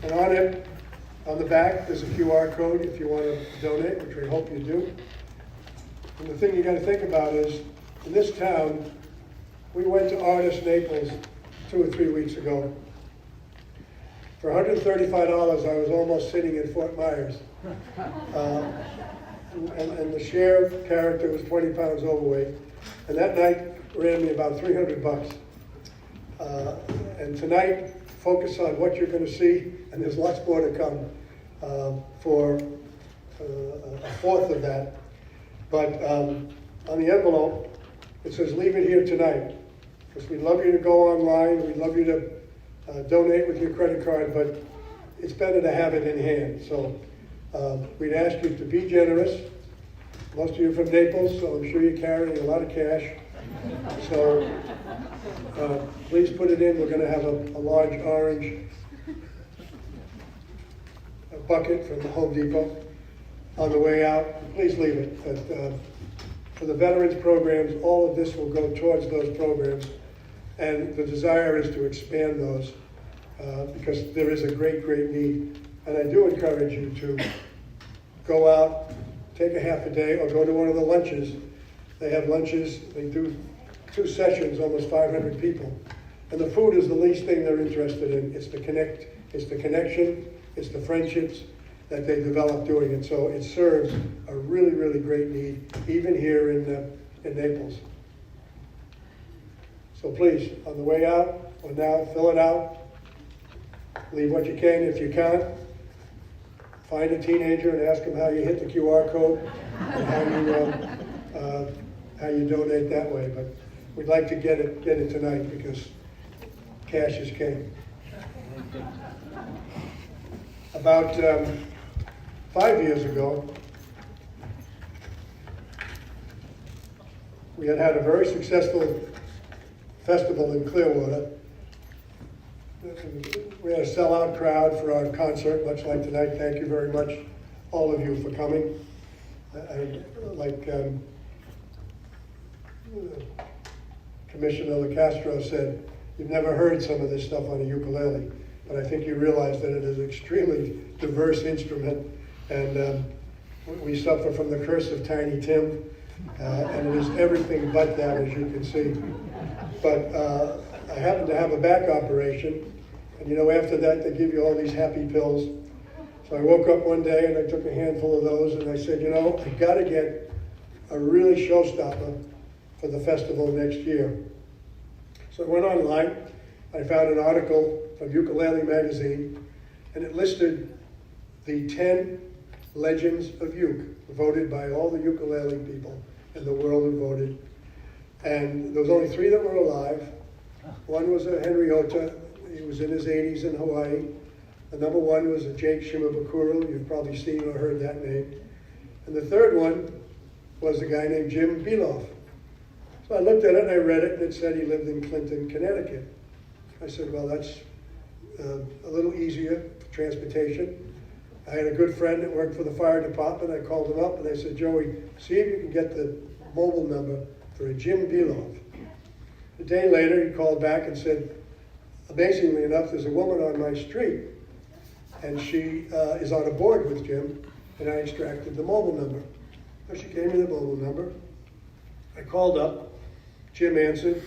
And on it, on the back, there's a QR code if you want to donate, which we hope you do. And the thing you got to think about is, in this town, we went to Artist Naples 2 or 3 weeks ago. For $135, I was almost sitting in Fort Myers. And the sheriff character was 20 pounds overweight. And that night ran me about $300. And tonight, focus on what you're going to see, and there's lots more to come for a fourth of that. But on the envelope, it says, leave it here tonight. Because we'd love you to go online, we'd love you to donate with your credit card, but it's better to have it in hand. So we'd ask you to be generous. Most of you are from Naples, so I'm sure you're carrying a lot of cash. So please put it in. We're going to have a large orange bucket from the Home Depot on the way out. Please leave it. But, for the veterans programs, all of this will go towards those programs. And the desire is to expand those because there is a great, great need. And I do encourage you to go out, take a half a day, or go to one of the lunches. They have lunches, they do 2 sessions, almost 500 people. And the food is the least thing they're interested in. It's the connection, it's the friendships that they develop doing it. So it serves a really, really great need, even here in Naples. So please, on the way out, or now, fill it out. Leave what you can if you can't. Find a teenager and ask them how you hit the QR code and how you donate that way. But we'd like to get it tonight because cash is king. About 5 years ago, we had a very successful festival in Clearwater. We had a sellout crowd for our concert, much like tonight. Thank you very much, all of you, for coming. Commissioner LaCastro said, you've never heard some of this stuff on a ukulele, but I think you realize that it is an extremely diverse instrument, and we suffer from the curse of Tiny Tim, and it is everything but that, as you can see. But I happened to have a back operation, and after that they give you all these happy pills. So I woke up one day and I took a handful of those and I said, I gotta get a really showstopper for the festival next year. So I went online, I found an article from Ukulele magazine, and it listed the 10 legends of uke, voted by all the ukulele people in the world who voted. And there was only 3 that were alive. One was a Henry Ota. He was in his 80s in Hawaii. The number 1 was a Jake Shimabukuro. You've probably seen or heard that name. And the third one was a guy named Jim Beloff. So I looked at it and I read it, and it said he lived in Clinton, Connecticut. I said, well, that's a little easier for transportation. I had a good friend that worked for the fire department. I called him up and I said, Joey, see if you can get the mobile number for a Jim Beloff. A day later, he called back and said, amazingly enough, there's a woman on my street, and she is on a board with Jim, and I extracted the mobile number. So she gave me the mobile number. I called up. Jim answered.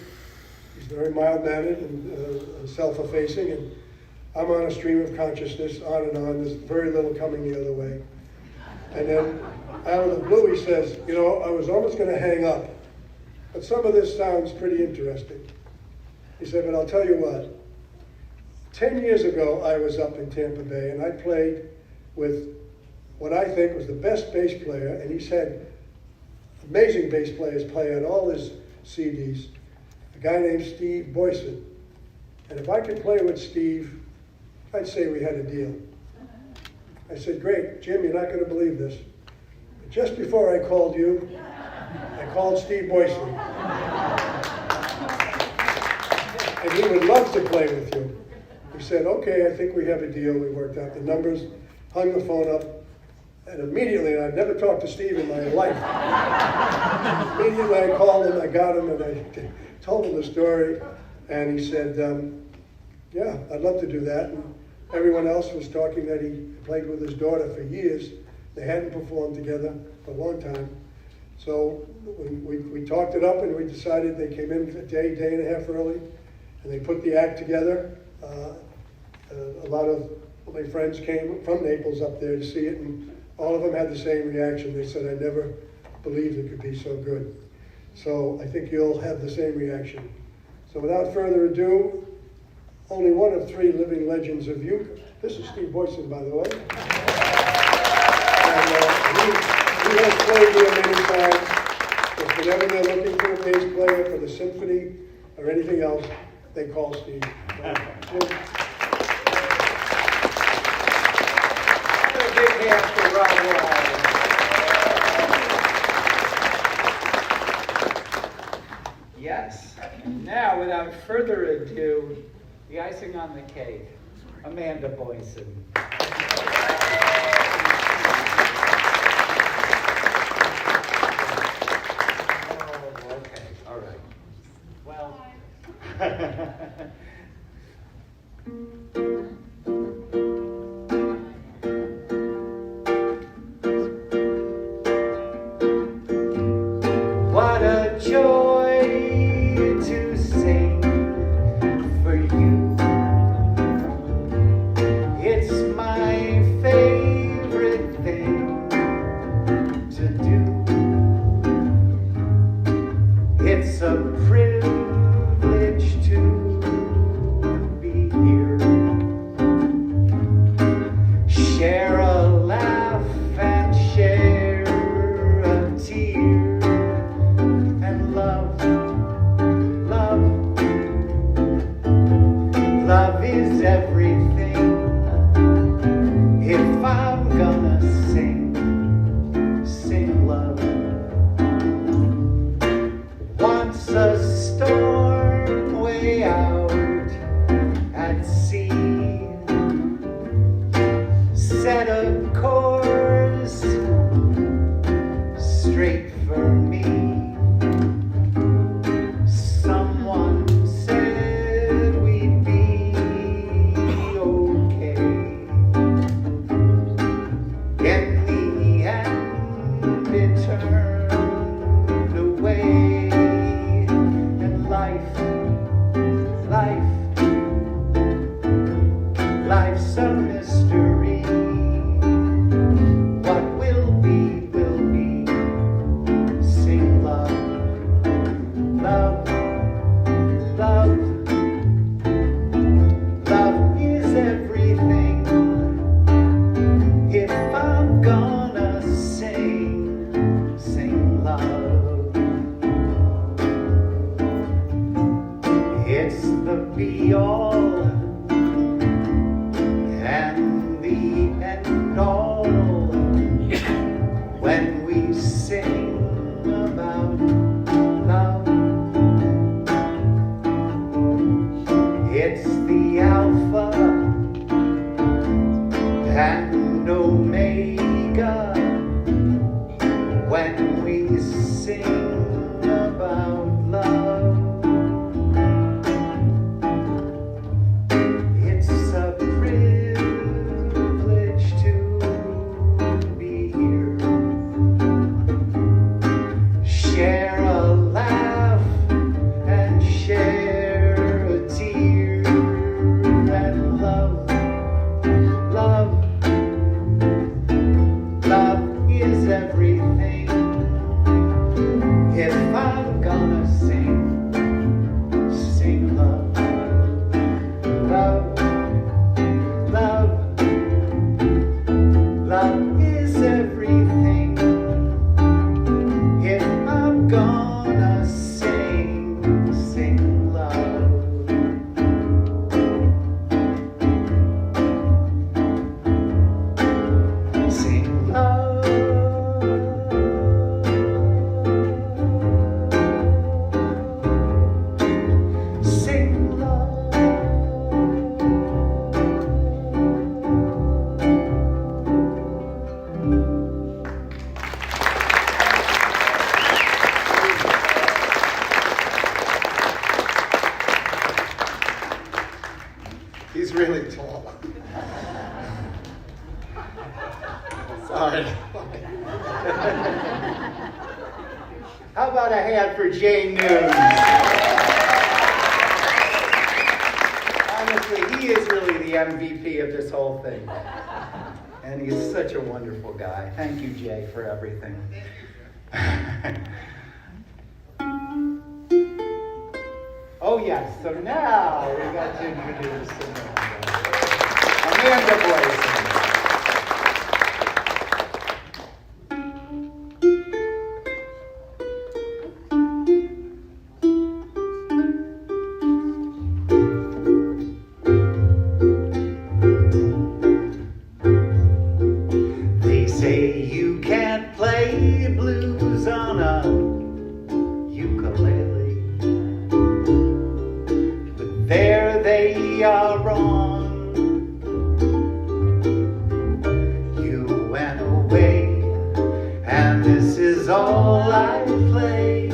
He's very mild-mannered and self-effacing, and I'm on a stream of consciousness, on and on. There's very little coming the other way. And then, out of the blue, he says, I was almost going to hang up, but some of this sounds pretty interesting. He said, but I'll tell you what. 10 years ago, I was up in Tampa Bay, and I played with what I think was the best bass player, and he's had amazing bass players play on all his CDs, a guy named Steve Boyson. And if I could play with Steve, I'd say we had a deal. I said, great, Jim, you're not going to believe this. But just before I called you, I called Steve Boyson. And he would love to play with you. He said, okay, I think we have a deal. We worked out the numbers, hung the phone up, and immediately, and I've never talked to Steve in my life. Immediately I called him, I got him, and I told him the story, and he said, yeah, I'd love to do that. And everyone else was talking that he played with his daughter for years. They hadn't performed together for a long time. So we talked it up and we decided. They came in a day and a half early, and they put the act together. A lot of my friends came from Naples up there to see it, and all of them had the same reaction. They said, I never believed it could be so good. So I think you'll have the same reaction. So without further ado, only one of three living legends of uke. This is Steve Boyson, by the way. And he has played here many times. If whenever they're looking for a bass player for the symphony or anything else, they call Steve. Yes. Now, without further ado, the icing on the cake, Amanda Boyson. Oh, okay. All right. Well. What a joy to sing for you. It's my favorite thing to do. It's a privilege to be here. Share a laugh and share a tear. And love is everything. If I'm gonna sing love. Once a storm way out at sea set a course straight for me. Someone said we'd be okay. In the end, it turned away. And life's a mystery. What will be, will be. Sing love. Love is everything. If I'm gonna sing love. It's the be-all and the hard. How about a hand for Jay News? Honestly, he is really the MVP of this whole thing. And he's such a wonderful guy. Thank you, Jay, for everything. Oh, yes. So now we got to introduce Amanda Boyson. They say you can't play blues on a ukulele, but there they are wrong. You went away, and this is all I play.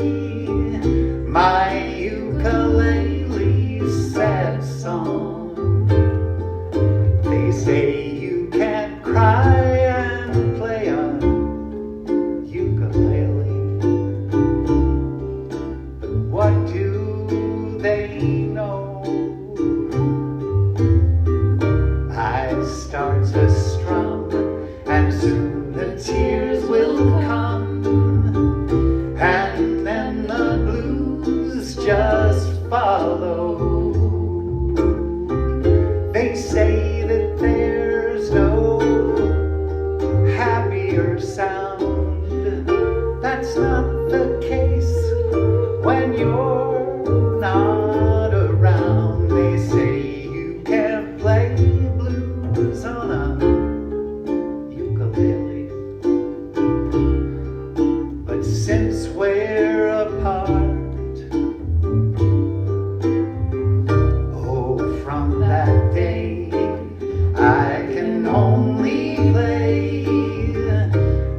My ukulele's sad song. They say you can't cry and play a ukulele, but what do they know? I start to strum, and soon the tears will come, and then the blues just follow. They say that there's no happier sound. That's not the case when you're not around. They say you can't play blues on a ukulele, but since we're apart, oh, from that day I can only play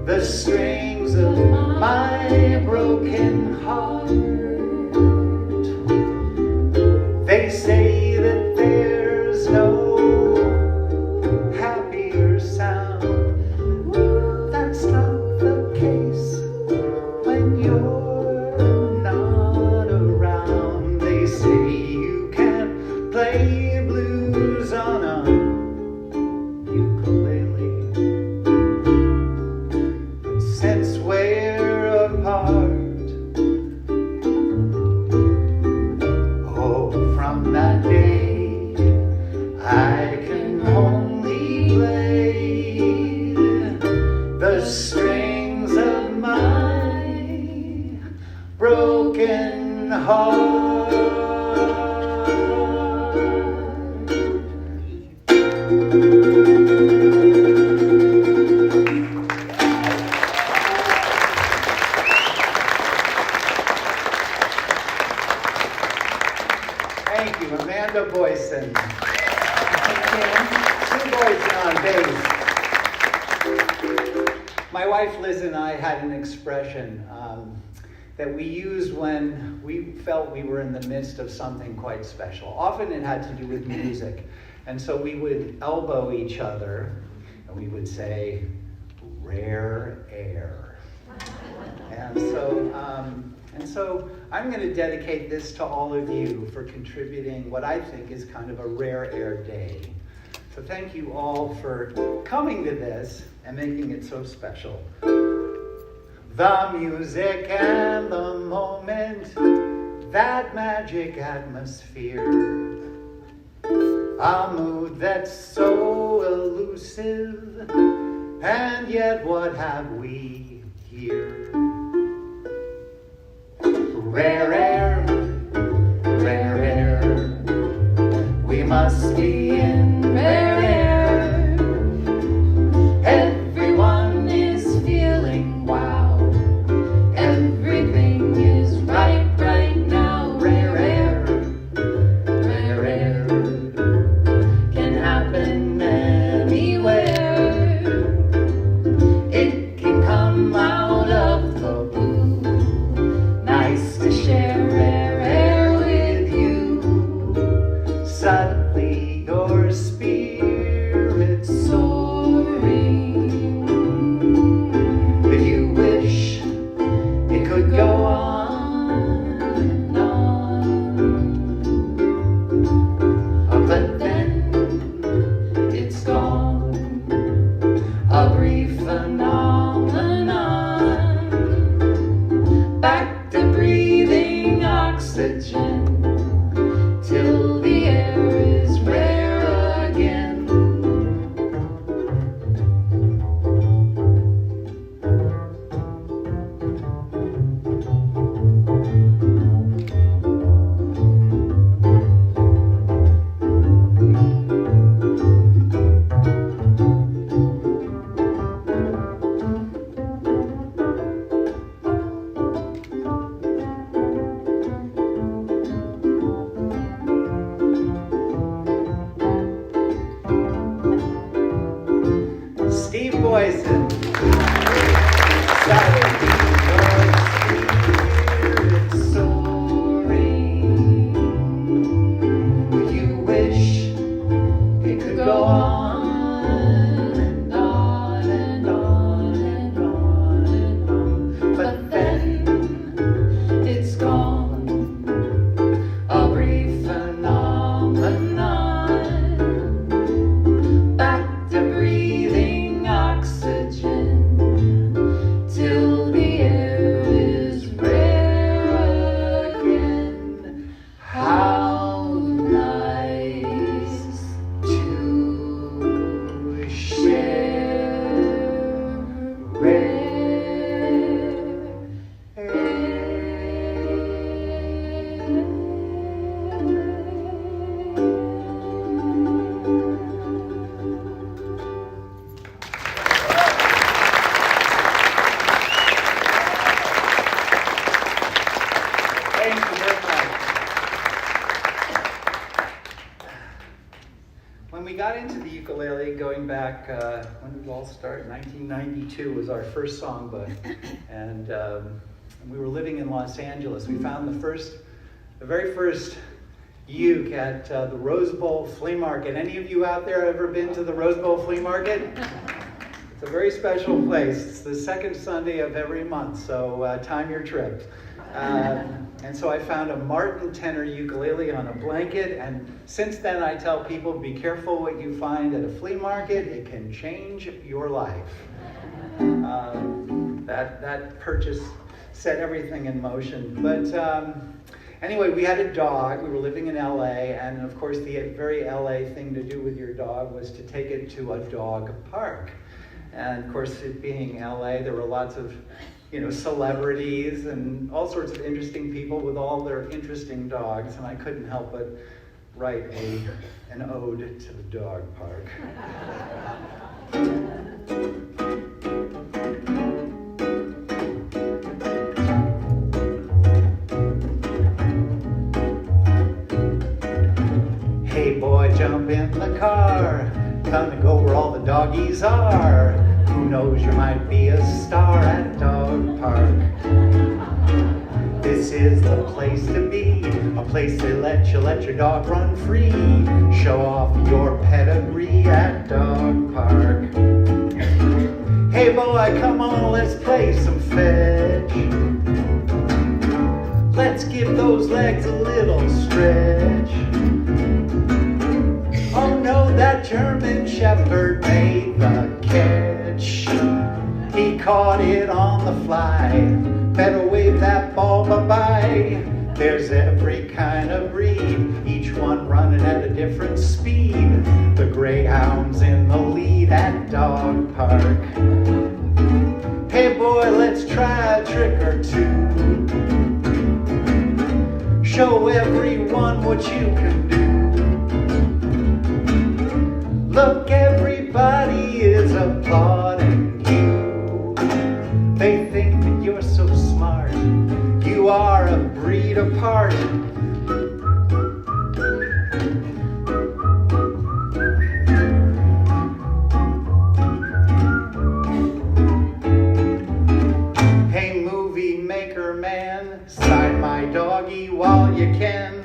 the strings of my broken heart. They say that there's no happier sound. That's not the case when you're not around. They say you can't play blues on a ukulele, but since we're apart, oh, from that day I can only play the strings of my broken heart. Thank you, Amanda Boyson. Two Boyson on bass. My wife Liz and I had an expression that we used when we felt we were in the midst of something quite special. Often it had to do with music. And so we would elbow each other and we would say, rare air. And so I'm going to dedicate this to all of you for contributing what I think is kind of a rare air day. So thank you all for coming to this and making it so special. The music and the moment, that magic atmosphere, a mood that's so elusive, and yet what have we here? Rare air, rare air, we must be in rare air. Everyone is feeling wow, everything is right now. Rare air, rare air, can happen anywhere. It can come out of the blue. Nice to share rare air with you. Suddenly you're voices. Silent spirit soaring. You wish it could go on and on and on and on and on, but then it's gone. A brief phenomenon, back to breathing oxygen till the air is rare again. How nice to share rare air. Thank you very much. When we got into the ukulele, going back, when did it all start? 1992 was our first songbook, and we were living in Los Angeles. We found the very first uke at the Rose Bowl Flea Market. Any of you out there ever been to the Rose Bowl Flea Market? It's a very special place. It's the second Sunday of every month, so time your trip. And so I found a Martin tenor ukulele on a blanket, and since then I tell people, be careful what you find at a flea market. It can change your life. That purchase set everything in motion. But anyway, we had a dog. We were living in LA, and of course the very LA thing to do with your dog was to take it to a dog park. And of course, it being LA, there were lots of celebrities and all sorts of interesting people with all their interesting dogs, and I couldn't help but write an ode to the dog park. Hey boy, jump in the car, gonna go where all the doggies are. Who knows, you might be a star at a dog park. This is the place to be, a place to let your dog run free. Show off your pedigree at dog park. Hey boy, come on, let's play some fetch. Let's give those legs a little stretch. Oh no, that German Shepherd made the catch. He caught it on the fly. Better wave that ball bye-bye. There's every kind of breed, each one running at a different speed. The greyhound's in the lead at dog park. Hey boy, let's try a trick or two. Show everyone what you can do. Look, everybody is applauding you. They think that you're so smart. You are a breed apart. Hey movie maker man, sign my doggy while you can.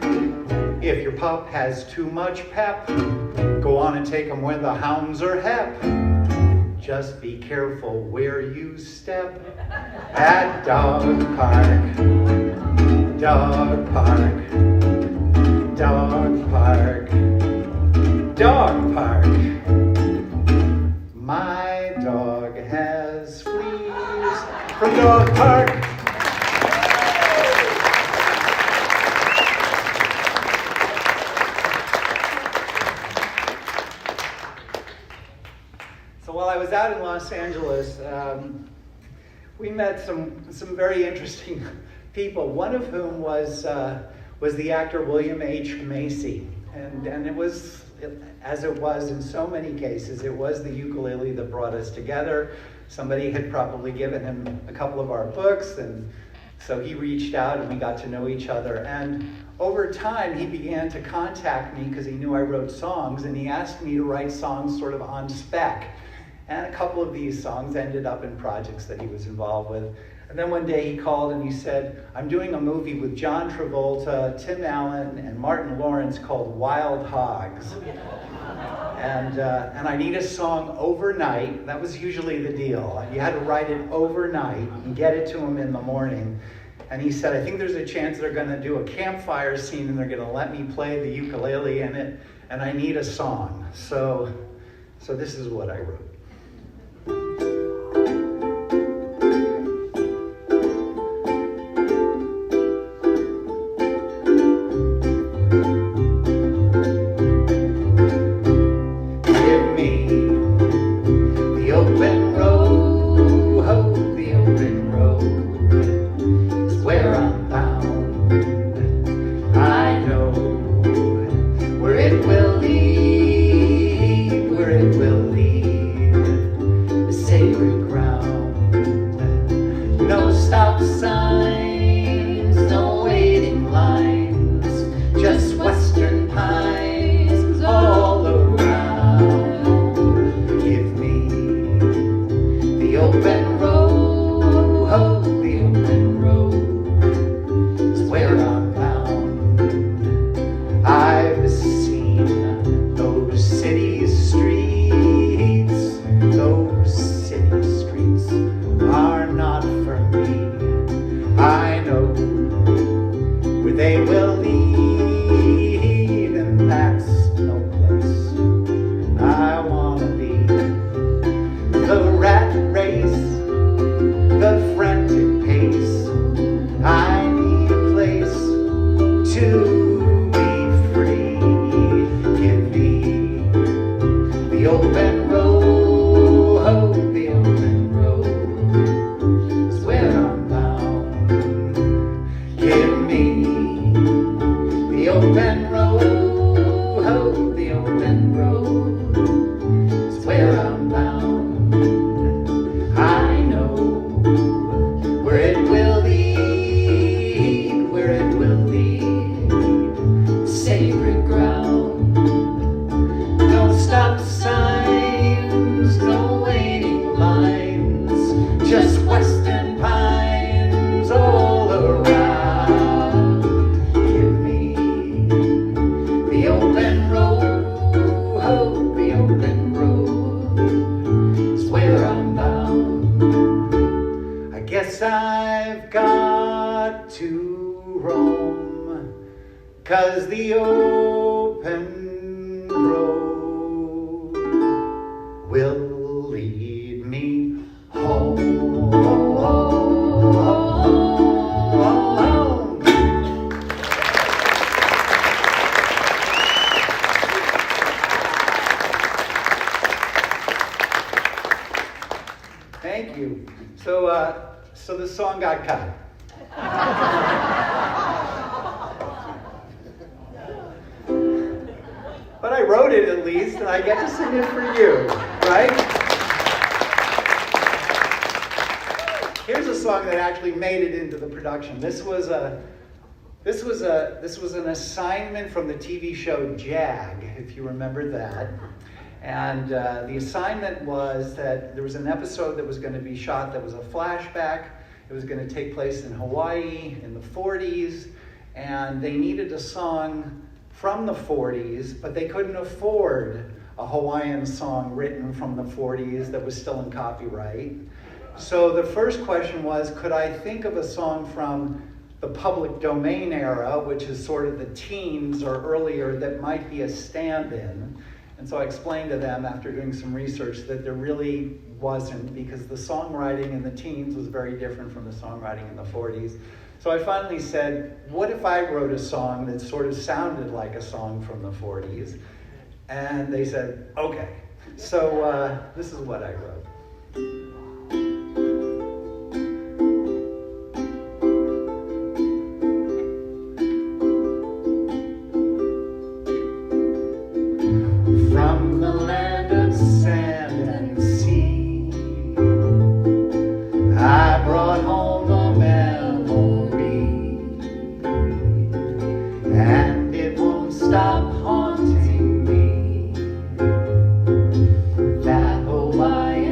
If your pup has too much pep, go on and take him where the hounds are hep. Just be careful where you step at dog park. Dog park. Dog park. Dog park. My dog has fleas from dog park. While I was out in Los Angeles, we met some very interesting people. One of whom was the actor William H. Macy, and it was, as it was in so many cases, it was the ukulele that brought us together. Somebody had probably given him a couple of our books, and so he reached out and we got to know each other. And over time, he began to contact me because he knew I wrote songs, and he asked me to write songs sort of on spec. And a couple of these songs ended up in projects that he was involved with. And then one day he called and he said, I'm doing a movie with John Travolta, Tim Allen, and Martin Lawrence called Wild Hogs. And I need a song overnight. That was usually the deal. You had to write it overnight and get it to him in the morning. And he said, I think there's a chance they're going to do a campfire scene and they're going to let me play the ukulele in it. And I need a song. So this is what I wrote. I've got to roam, 'cause the open road will lead me home. Thank you. So the song got cut. But I wrote it at least, and I get to sing it for you, right? Here's a song that actually made it into the production. This was an assignment from the TV show Jag, if you remember that. And the assignment was that there was an episode that was going to be shot that was a flashback. It was going to take place in Hawaii in the 40s, and they needed a song from the 40s, but they couldn't afford a Hawaiian song written from the 40s that was still in copyright. So the first question was, could I think of a song from the public domain era, which is sort of the teens or earlier, that might be a stand-in? And so I explained to them after doing some research that there really wasn't, because the songwriting in the teens was very different from the songwriting in the 40s. So I finally said, what if I wrote a song that sort of sounded like a song from the 40s? And they said, okay. So this is what I wrote. From the land of sand and sea, I brought home a memory, and it won't stop haunting me. That Hawaiian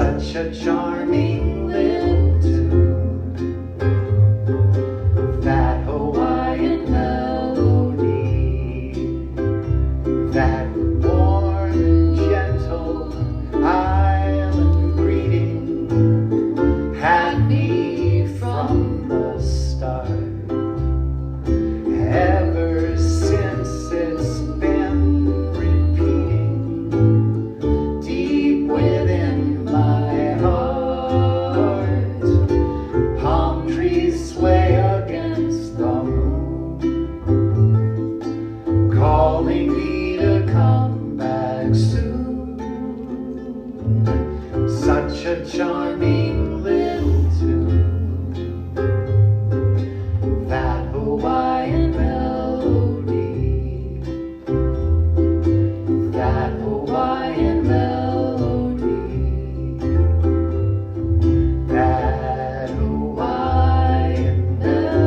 such a charming little tune, that Hawaiian melody, that warm and gentle island greeting, had me from the start. Ever since it's been repeating deep within my heart. Palm trees sway against the moon, calling me to come back soon. Such a charming little tune, that Hawaiian melody, that Hawaiian melody, that Hawaiian melody.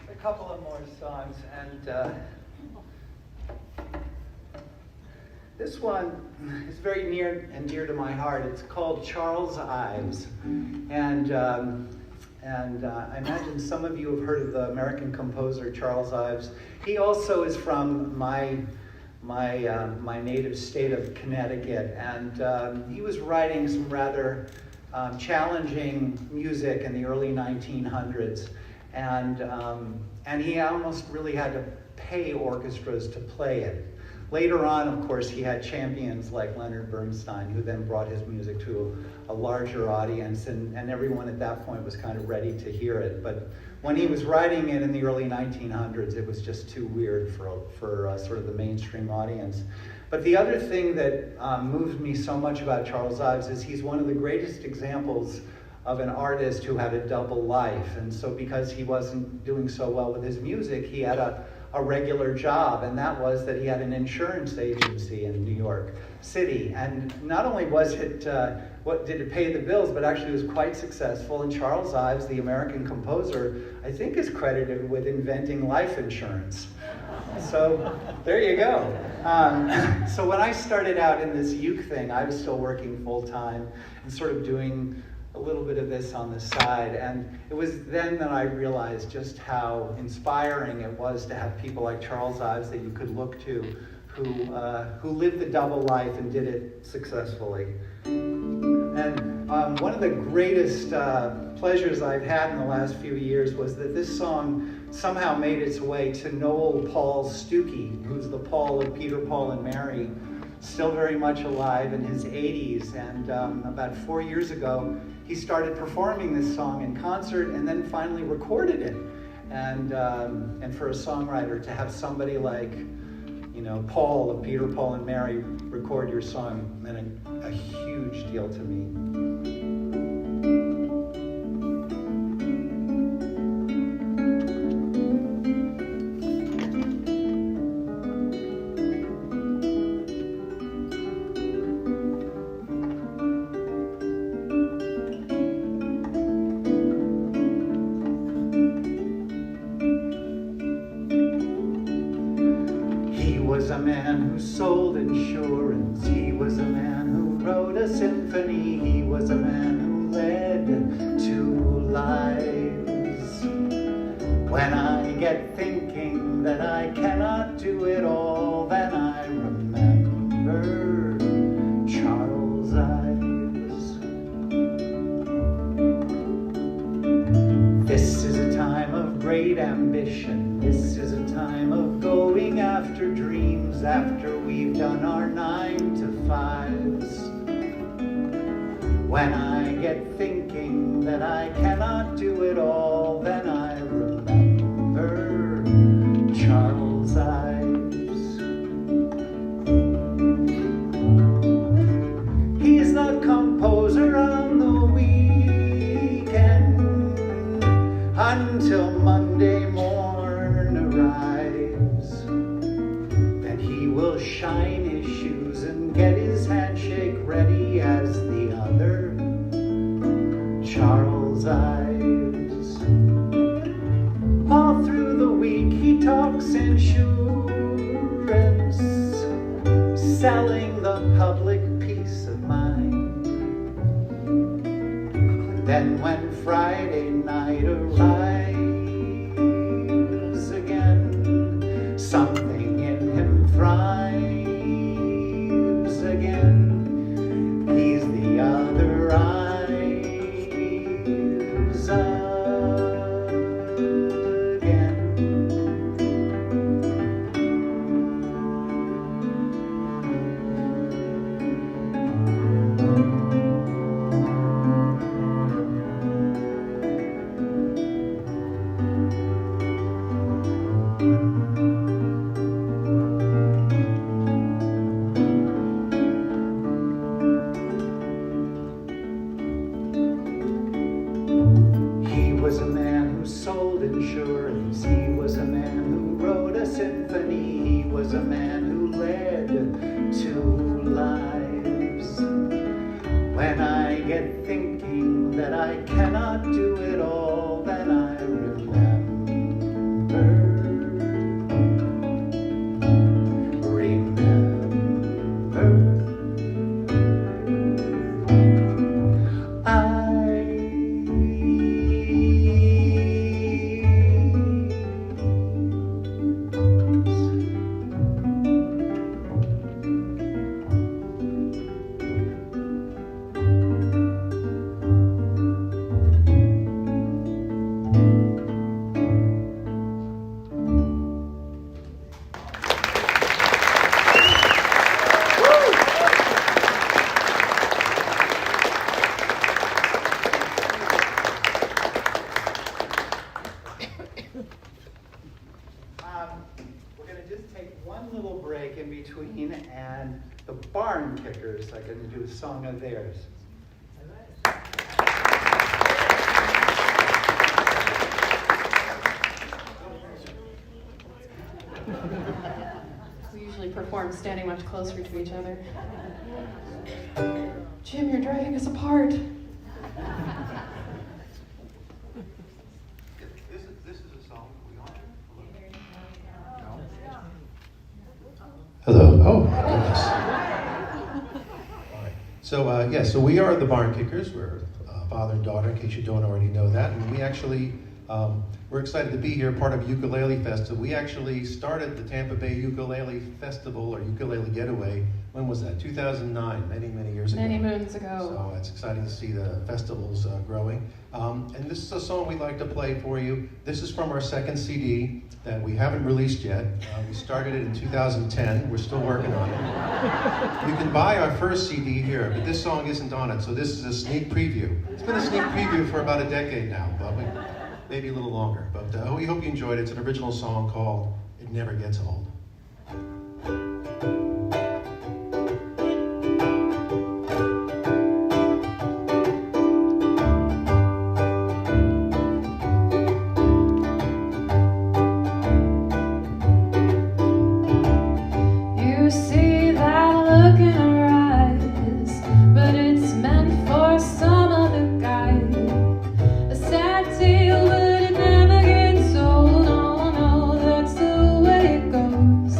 A couple of more songs, and this one is very near and dear to my heart. It's called Charles Ives, and I imagine some of you have heard of the American composer Charles Ives. He also is from my native state of Connecticut, and he was writing some rather challenging music in the early 1900s. And he almost really had to pay orchestras to play it. Later on, of course, he had champions like Leonard Bernstein, who then brought his music to a larger audience, and everyone at that point was kind of ready to hear it. But when he was writing it in the early 1900s, it was just too weird for sort of the mainstream audience. But the other thing that moves me so much about Charles Ives is he's one of the greatest examples of an artist who had a double life. And so because he wasn't doing so well with his music, he had a regular job, and that was that he had an insurance agency in New York City. And not only was it, did it pay the bills, but actually it was quite successful. And Charles Ives, the American composer, I think is credited with inventing life insurance. So there you go. So when I started out in this uke thing, I was still working full time and sort of doing a little bit of this on the side, and it was then that I realized just how inspiring it was to have people like Charles Ives that you could look to, who lived the double life and did it successfully. And one of the greatest pleasures I've had in the last few years was that this song somehow made its way to Noel Paul Stookey, who's the Paul of Peter, Paul, and Mary, still very much alive in his 80s. And about 4 years ago, he started performing this song in concert and then finally recorded it. And for a songwriter to have somebody like, Paul of Peter, Paul, and Mary record your song meant a huge deal to me. He was a man who sold insurance. He was a man who wrote a symphony. He was a man who led two lives. When I get thinking that I cannot do it all, then I remember Charles Ives. This is a time of great ambition. This is a time of going after dreams after we've done our 9 to 5s. When I get thinking that I cannot do it all, then I remember Charles Ives. He's the composer on the weekend until Monday morn arrives. he'll shine his shoes and get his handshake ready as the other Charles Ives. All through the week he talks insurance, selling the public peace of mind. Then when Friday night arrives again, something in him thrives again. He's the other Ives again. He was a man who sold insurance. He was a man who wrote a symphony. He was a man who led two lives. When I get thinking that I cannot do it all, then I remember. We're going to just take one little break in between, and the Barn Kickers are going to do a song of theirs. We usually perform standing much closer to each other. Jim, you're driving us apart. This is a song we all Hello. Oh, my goodness. All right. So we are the Barn Kickers. We're father and daughter, in case you don't already know that. And we actually, we're excited to be here, part of Ukulele Festival. We actually started the Tampa Bay Ukulele Festival, or Ukulele Getaway. When was that? 2009, many, many years ago. Many moons ago. So it's exciting to see the festivals growing. And this is a song we'd like to play for you. This is from our second CD that we haven't released yet. We started it in 2010. We're still working on it. You can buy our first CD here, but this song isn't on it, so this is a sneak preview. It's been a sneak preview for about a decade now, but maybe a little longer. But we hope you enjoyed it. It's an original song called It Never Gets Old. You see that look in her eyes, but it's meant for some other guy. A sad tale, but it never gets old. Oh no, that's the way it goes.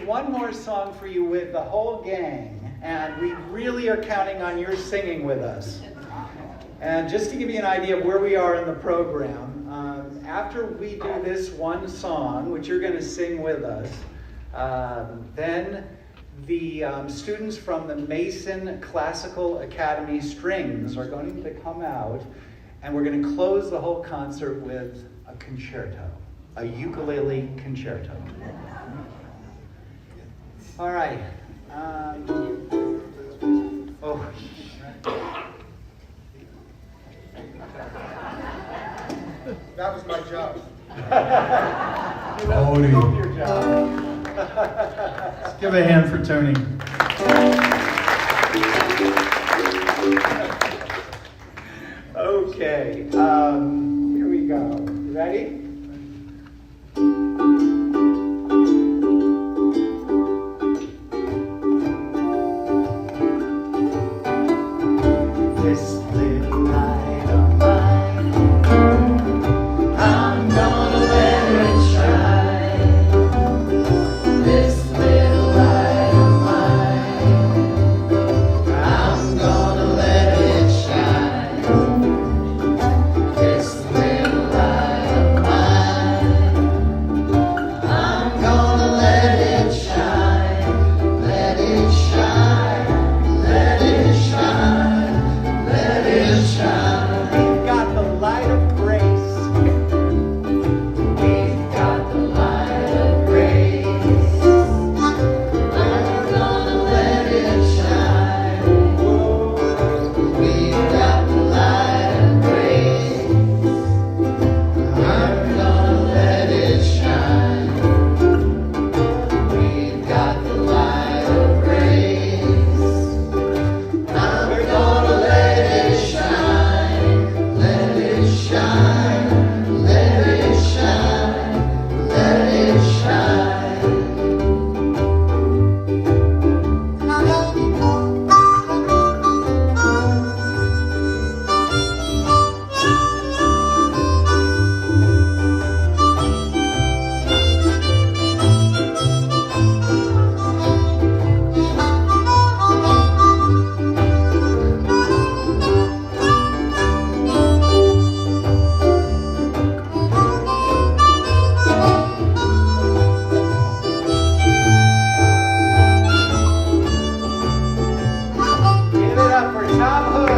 one more song for you with the whole gang, and we really are counting on your singing with us. And just to give you an idea of where we are in the program, after we do this one song, which you're going to sing with us, then the students from the Mason Classical Academy Strings are going to come out, and we're going to close the whole concert with a concerto, a ukulele concerto. All right. That was my job. Tony. Your job. Let's give a hand for Tony. Okay, here we go. You ready? This little light of mine, I'm gonna let it shine. This little light of mine, I'm gonna let it shine. This little light of mine, I'm gonna let it shine. Let it shine, let it shine, let it shine. We've got the light of grace. We've got the light of grace. I'm gonna let it shine. We've got the light of grace. I'm gonna let it shine. We've got the light of grace. I'm gonna let it shine. Let it shine. Let it shine. Let it shine. Give it up for Tom Hood.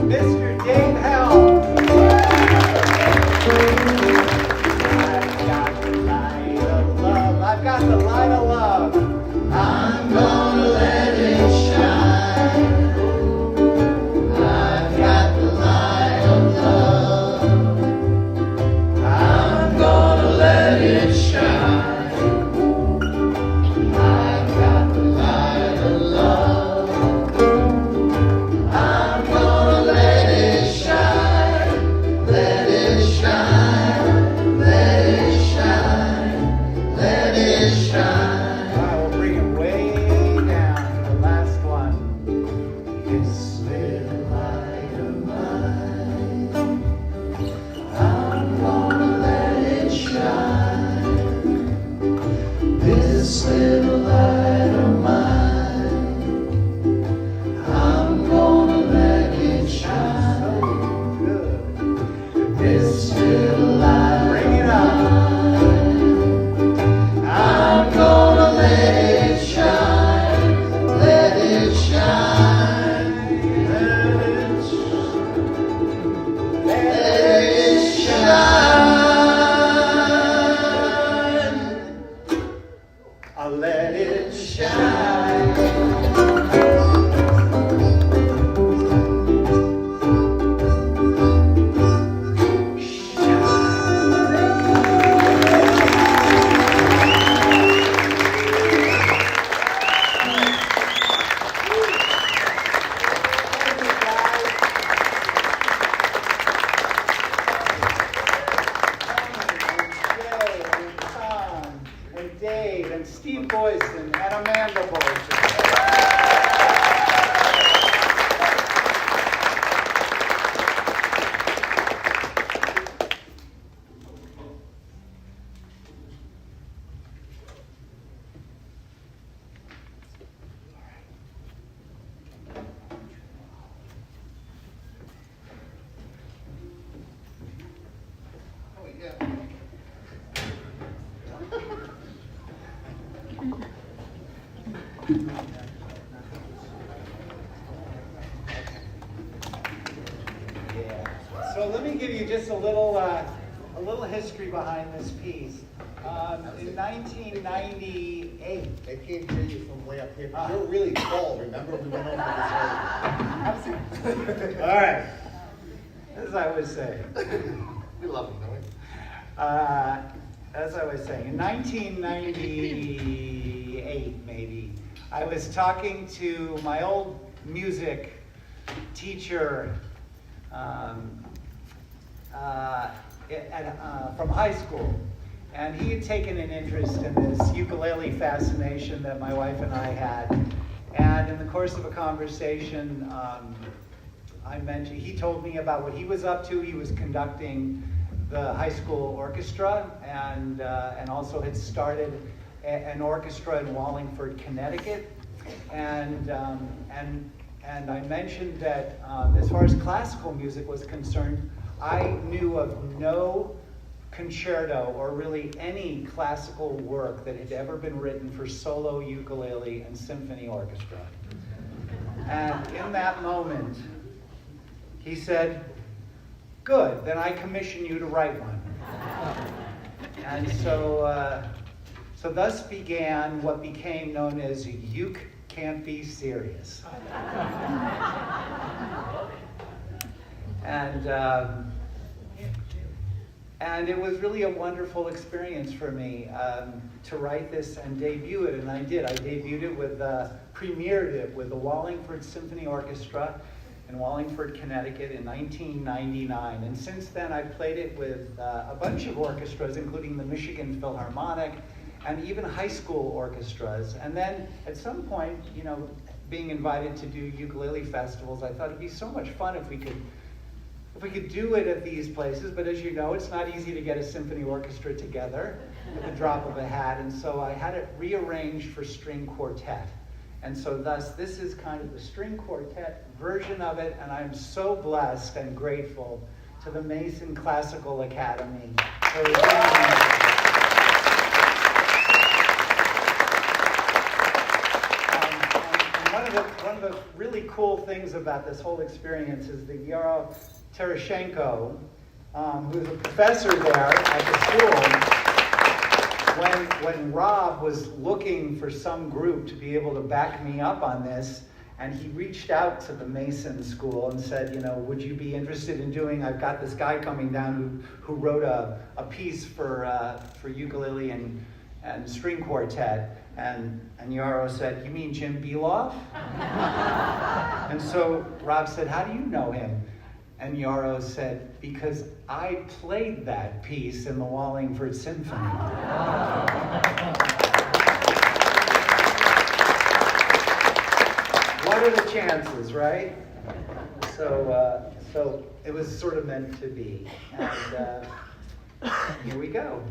Mr. Dave Helm. I've got the light of love. I've got the light of love. I'm gonna let it shine. I've got the light of love. I'm gonna let it shine. I've got the light of love. I'm gonna let it shine. Let it shine. Let it shine. Let it shine. I will bring it way down to the last one. This little light of mine, I'm gonna let it shine. This little light of mine, I'm gonna let it shine. So good. This little light, bring it up. I'm gonna let it shine. Let it shine. Let it So let me give you just a little history behind this piece. In 1998, They can't hear you from way up here. You're really tall, remember? We went over this earlier. all right, as I was saying. We love them, don't we? As I was saying, in 1998, maybe, I was talking to my old music teacher from high school. And he had taken an interest in this ukulele fascination that my wife and I had. And in the course of a conversation, he told me about what he was up to. He was conducting the high school orchestra and also had started an orchestra in Wallingford, Connecticut. And I mentioned that as far as classical music was concerned, I knew of no concerto or really any classical work that had ever been written for solo ukulele and symphony orchestra. And in that moment, he said, "Good, then I commission you to write one." And so thus began what became known as Uke Can't Be Serious. And it was really a wonderful experience for me to write this and debut it, and I did. I debuted it premiered it with the Wallingford Symphony Orchestra in Wallingford, Connecticut in 1999. And since then, I've played it with a bunch of orchestras, including the Michigan Philharmonic and even high school orchestras. And then at some point, being invited to do ukulele festivals, I thought it'd be so much fun if we could do it at these places. But as you know, it's not easy to get a symphony orchestra together at the drop of a hat. And so I had it rearranged for string quartet. And so thus, this is kind of the string quartet version of it. And I'm so blessed and grateful to the Mason Classical Academy for one of the really cool things about this whole experience is that Yaro Terashenko, who's a professor there at the school, when Rob was looking for some group to be able to back me up on this, and he reached out to the Mason School and said, would you be interested in doing, I've got this guy coming down who wrote a piece for ukulele and string quartet. And Yaro said, "You mean Jim Beloff?" And so Rob said, "How do you know him?" And Yaro said, "Because I played that piece in the Wallingford Symphony." What are the chances, right? So it was sort of meant to be. And here we go.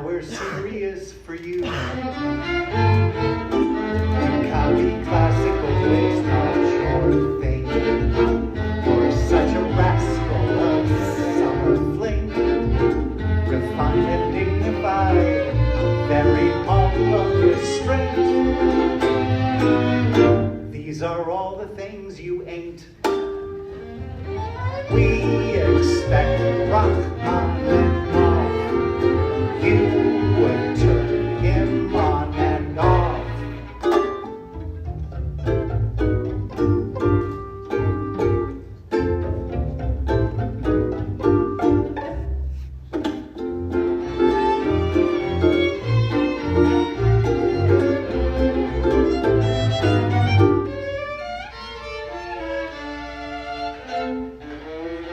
Now we're serious for you. You copy classical is not your thing. You're such a rascal of summer fling. Refined and dignified, very all unrestrained. These are all the things you ain't. We expect Rahman and off. You would turn him on and off.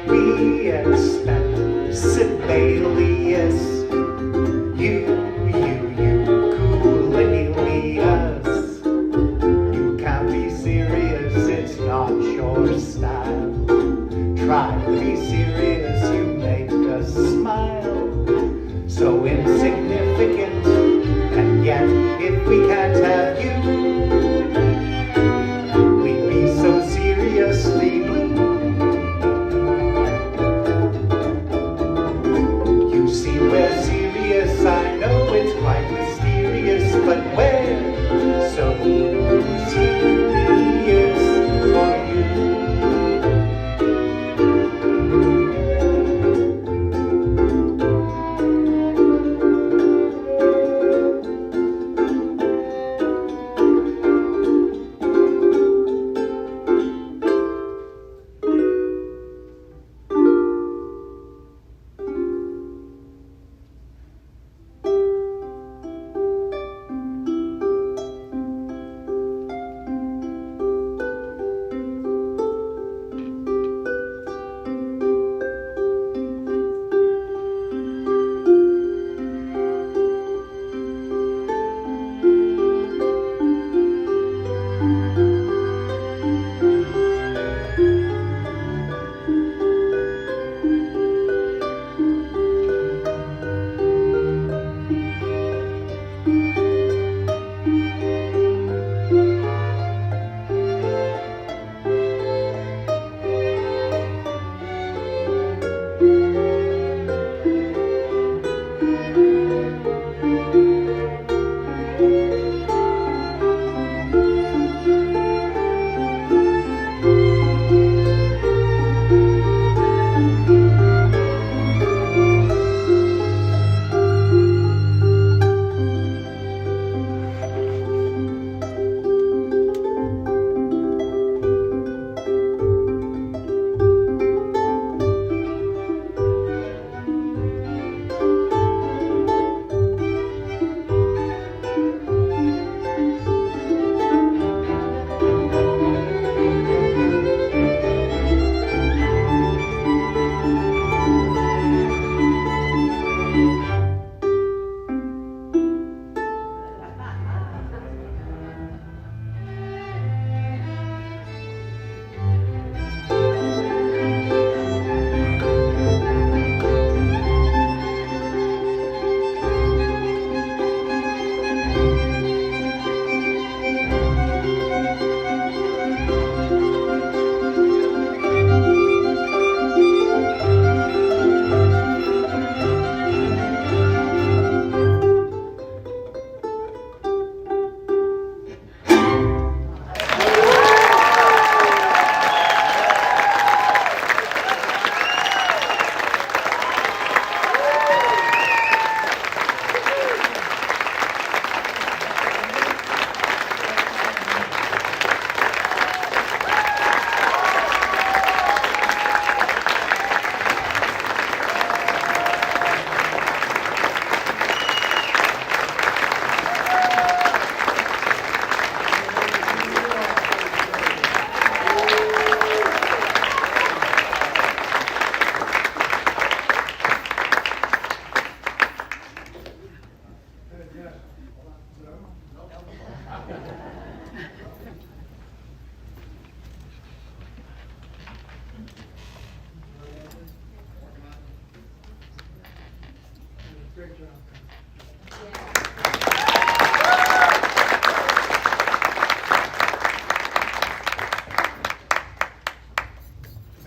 We expect Sid Bailey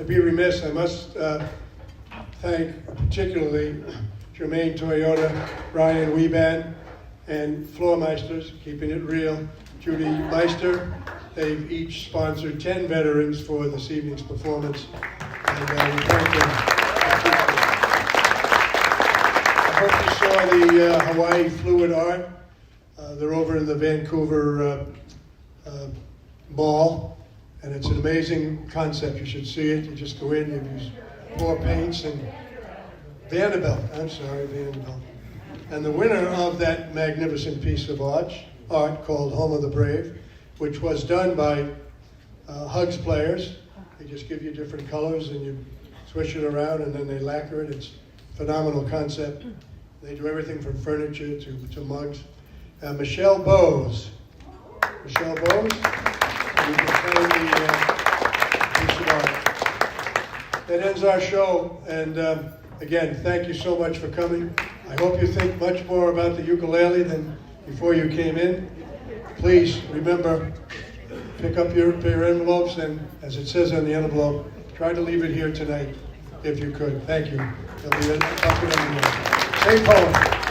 I'd be remiss, I must thank particularly Jermaine Toyota, Ryan Weban, and Floormeisters, keeping it real, Judy Meister. They've each sponsored 10 veterans for this evening's performance, and we thank them. I hope you saw the Hawaii Fluid Art. They're over in the Vancouver Mall, and it's an amazing concept. You should see it. You just go in, you use pour paints and Vanderbilt. And the winner of that magnificent piece of art called Home of the Brave, which was done by Hugs players. They just give you different colors and you swish it around and then they lacquer it. It's a phenomenal concept. They do everything from furniture to mugs. Michelle Bowes. Michelle Bowes, you can play the piece of art. That ends our show, and again, thank you so much for coming. I hope you think much more about the ukulele than before you came in. Please remember, pick up your envelopes, and as it says on the envelope, try to leave it here tonight if you could. Thank you. There'll be a bucket on the end. Stay home.